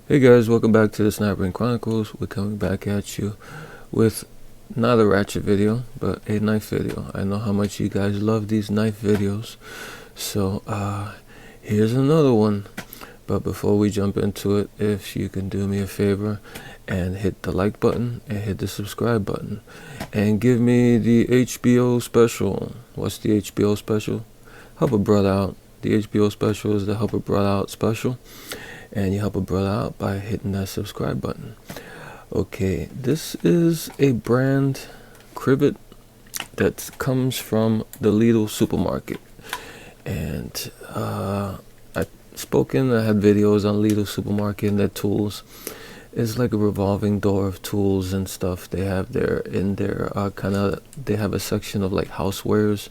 Hey guys, welcome back to the Snipering Chronicles. We're coming back at you with not a ratchet video, but a knife video. I know how much you guys love these knife videos, so here's another one. But before we jump into it, if you can do me a favor and hit the like button and hit the subscribe button and give me the HBO special. What's the HBO special? Help a brother out. The HBO special is the Help a Brother Out special, and you help a brother out by hitting that subscribe button. Okay, this is a brand, Crivit, that comes from the Lidl supermarket. And I had videos on Lidl supermarket and their tools. It's like a revolving door of tools and stuff. They have they have a section of like housewares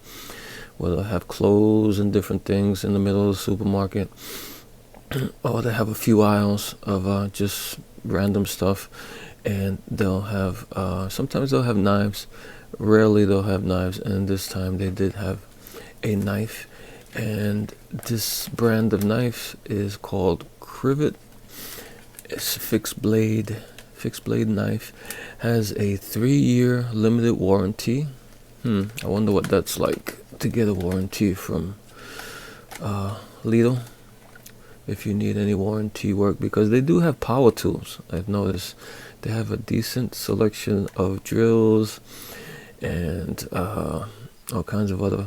where they'll have clothes and different things in the middle of the supermarket. Oh, they have a few aisles of just random stuff, and they'll have sometimes they'll have knives. Rarely they'll have knives, and this time they did have a knife. And this brand of knife is called Crivit. It's a fixed blade knife. Has a 3-year limited warranty. I wonder what that's like to get a warranty from Lidl. If you need any warranty work, because they do have power tools. I've noticed they have a decent selection of drills and all kinds of other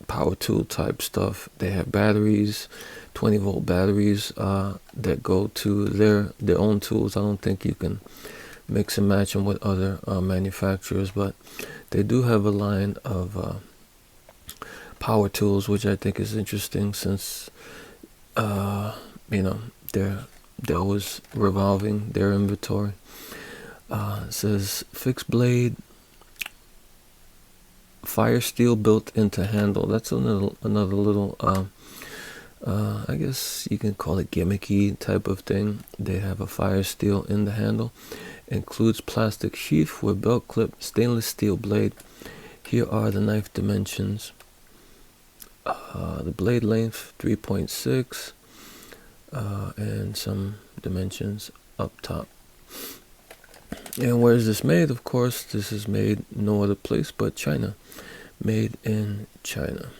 power tool type stuff. They have batteries, 20-volt batteries that go to their own tools. I don't think you can mix and match them with other manufacturers, but they do have a line of power tools, which I think is interesting, since they're always revolving their inventory. It says fixed blade, fire steel built into handle. That's another little I guess you can call it gimmicky type of thing. They have a fire steel in the handle. Includes plastic sheath with belt clip, stainless steel blade. Here are the knife dimensions. The blade length 3.6 and some dimensions up top. And where is this made? Of course, this is made no other place but China. Made in China.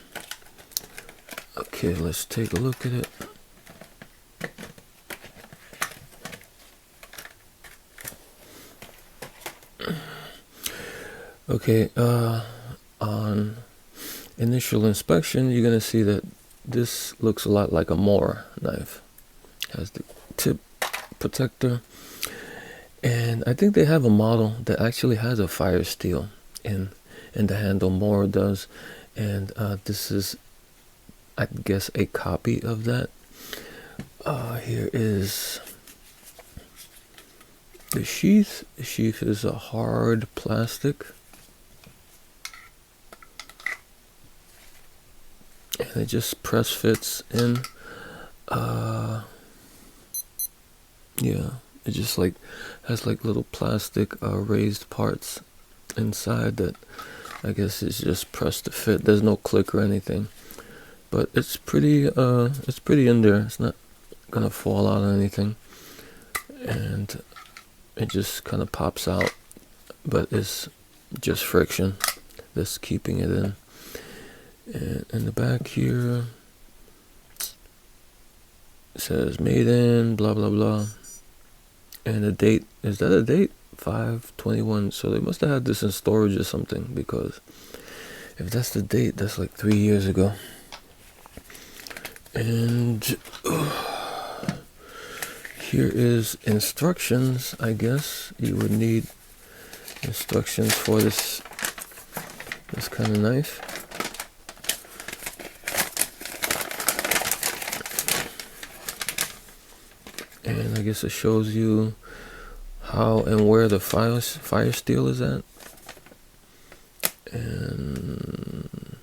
Okay, let's take a look at it. Okay, on initial inspection, you're going to see that this looks a lot like a Mora knife. Has the tip protector, and I think they have a model that actually has a fire steel in the handle. Mora does, and this is, I guess, a copy of that. Here is the sheath. The sheath is a hard plastic, and it just press fits in. Yeah, it just like has like little plastic raised parts inside that I guess is just pressed to fit. There's no click or anything, but it's pretty in there. It's not gonna fall out or anything, and it just kind of pops out, but it's just friction that's keeping it in. And in the back here it says made in blah blah blah, and the date, is that a date? 5/21. So they must have had this in storage or something, because if that's the date, that's like 3 years ago. And here is instructions. I guess you would need instructions for this kind of knife. And I guess it shows you how and where the fire steel is at, and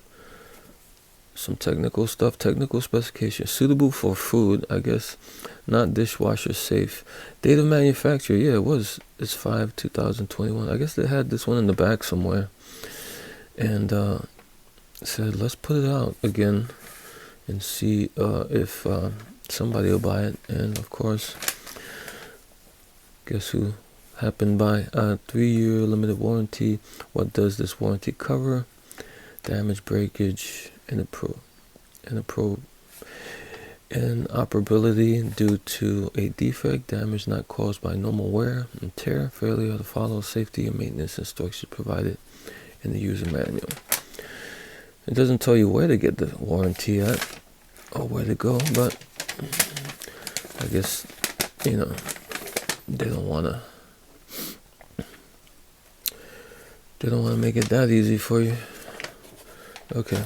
some technical stuff. Technical specification: suitable for food, I guess, not dishwasher safe. Date of manufacture, yeah, it's 5/2021. I guess they had this one in the back somewhere, and said let's put it out again and see if somebody will buy it. And of course Guess who happened by? 3-year limited warranty. What does this warranty cover? Damage, breakage, inoperability due to a defect, damage not caused by normal wear and tear, failure to follow safety and maintenance instructions provided in the user manual. It doesn't tell you where to get the warranty at or where to go, but I guess, you know, they don't want to make it that easy for you. Okay,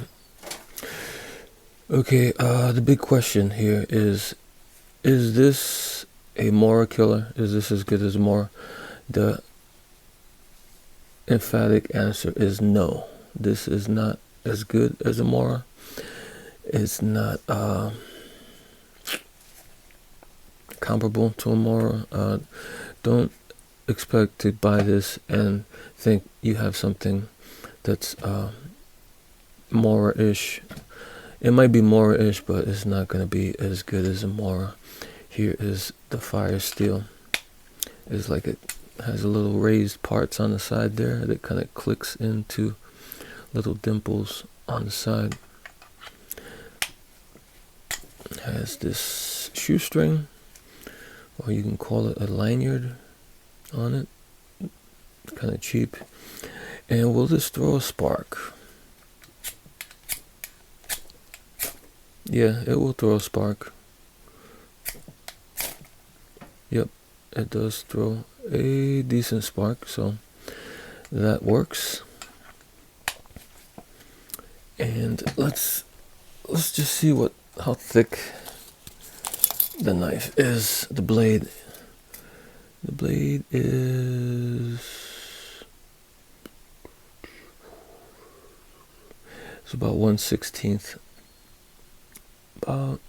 the big question here is this a Mora killer? Is this as good as Mora? The emphatic answer is no. This is not as good as a Mora. It's not comparable to a Mora. Don't expect to buy this and think you have something that's Mora-ish. It might be Mora-ish, but it's not going to be as good as a Mora. Here is the fire steel. It's like it has a little raised parts on the side there that kind of clicks into little dimples on the side. It has this shoestring, or you can call it a lanyard on it. It's kind of cheap. And will this throw a spark? Yeah, it will throw a spark. Yep, it does throw a decent spark, so that works. And let's just see how thick the knife is. The blade is, it's about 1/16. About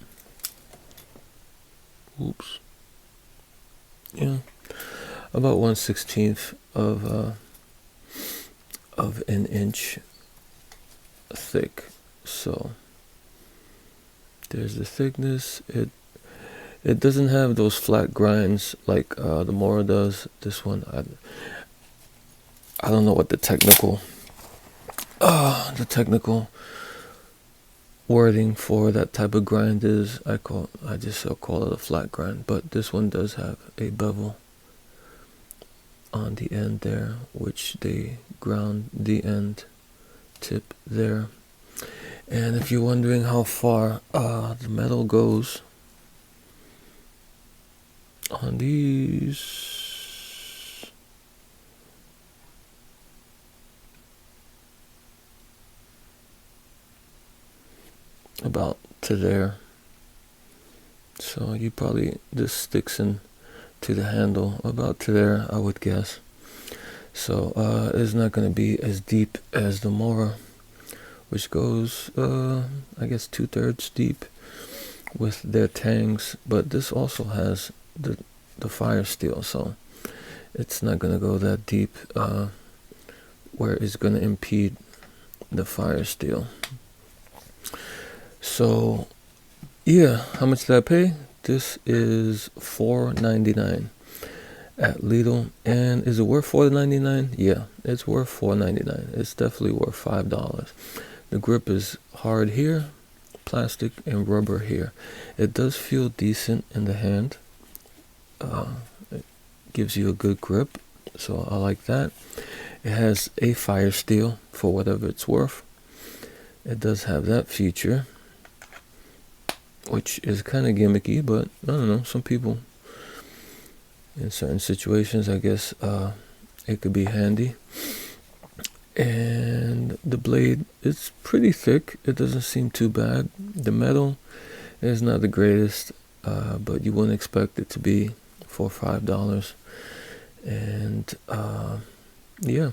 about 1/16 of an inch thick. So there's the thickness. It doesn't have those flat grinds like the Mora does. This one, I don't know what the technical wording for that type of grind is. I just call it a flat grind, but this one does have a bevel on the end there, which they ground the end tip there. And if you're wondering how far the metal goes on these, about to there. So you probably, this sticks in to the handle about to there, I would guess. So it's not going to be as deep as the Mora, which goes I guess 2/3 deep with their tangs, but this also has the fire steel, so it's not going to go that deep where it's going to impede the fire steel. So yeah, how much did I pay? This is $4.99 at Lidl. And is it worth $4.99? Yeah, it's worth $4.99. It's definitely worth $5. The grip is hard here, plastic and rubber here. It does feel decent in the hand. It gives you a good grip, so I like that. It has a fire steel for whatever it's worth. It does have that feature, which is kind of gimmicky, but I don't know, some people in certain situations, I guess it could be handy. And the blade, it's pretty thick. It doesn't seem too bad. The metal is not the greatest, but you wouldn't expect it to be for $5. And yeah,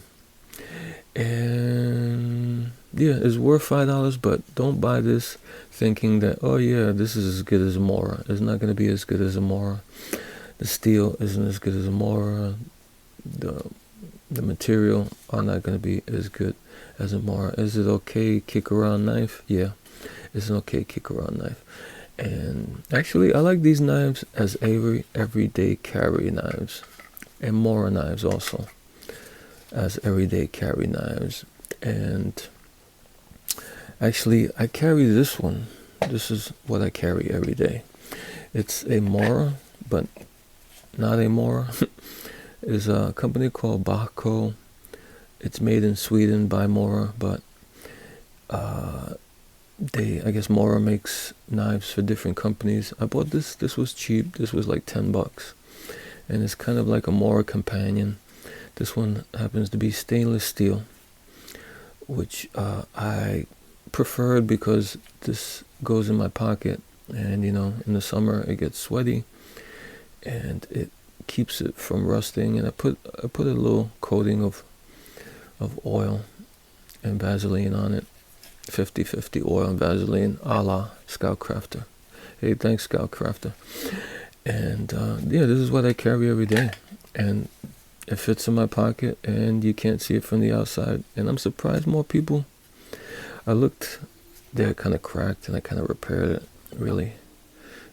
it's worth $5, but don't buy this thinking that, oh yeah, this is as good as a Mora. It's not going to be as good as a Mora. The steel isn't as good as a Mora. The material are not going to be as good as a Mora. Is it okay kick around knife? Yeah, it's an okay kick around knife. And actually, I like these knives as everyday carry knives. and Mora knives also as everyday carry knives. And actually, I carry this one. This is what I carry every day. It's a Mora, but not a Mora. It's a company called Bako. It's made in Sweden by Mora, but I guess Mora makes knives for different companies. I bought this. This was cheap. This was like $10, and it's kind of like a Mora companion. This one happens to be stainless steel, which I preferred because this goes in my pocket, and you know, in the summer it gets sweaty, and it keeps it from rusting. And I put a little coating of oil and Vaseline on it, 50-50 oil and Vaseline, a la Scout Crafter. Hey, thanks, Scout Crafter. And yeah, this is what I carry every day, and it fits in my pocket, and you can't see it from the outside. And I'm surprised more people. I looked, they're kind of cracked, and I kind of repaired it. Really,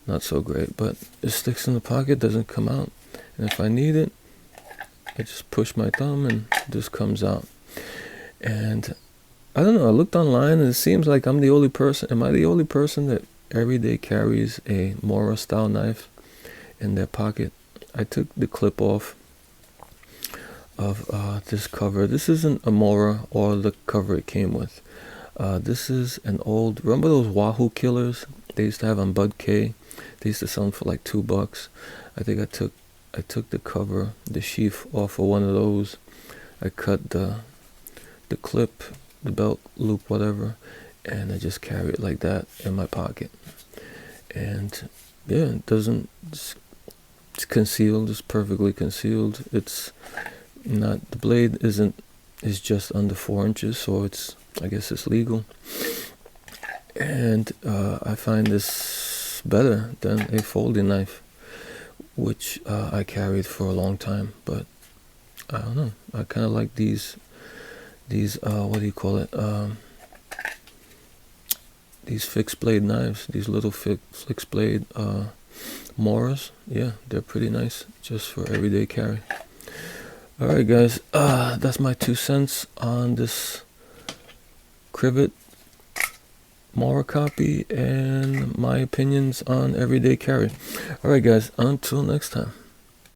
not so great, but it sticks in the pocket, doesn't come out. And if I need it, I just push my thumb, and this comes out. And I don't know, I looked online, and it seems like I'm the only person. Am I the only person that every day carries a Mora style knife in their pocket? I took the clip off of this cover. This isn't a Mora or the cover it came with. This is an old, remember those Wahoo killers they used to have on Bud K? They used to sell them for like $2. I think I took the cover, the sheath off of one of those. I cut the clip, the belt loop, whatever, and I just carry it like that in my pocket. And yeah, it doesn't, it's concealed, it's perfectly concealed. It's not, the blade is just under 4 inches, so it's, I guess it's legal. And I find this better than a folding knife, which I carried for a long time. But I don't know, I kind of like these what do you call it, these fixed blade knives, these little fixed blade Moras. Yeah, they're pretty nice just for everyday carry. Alright guys, that's my 2 cents on this Crivit Mora copy and my opinions on everyday carry. Alright guys, until next time.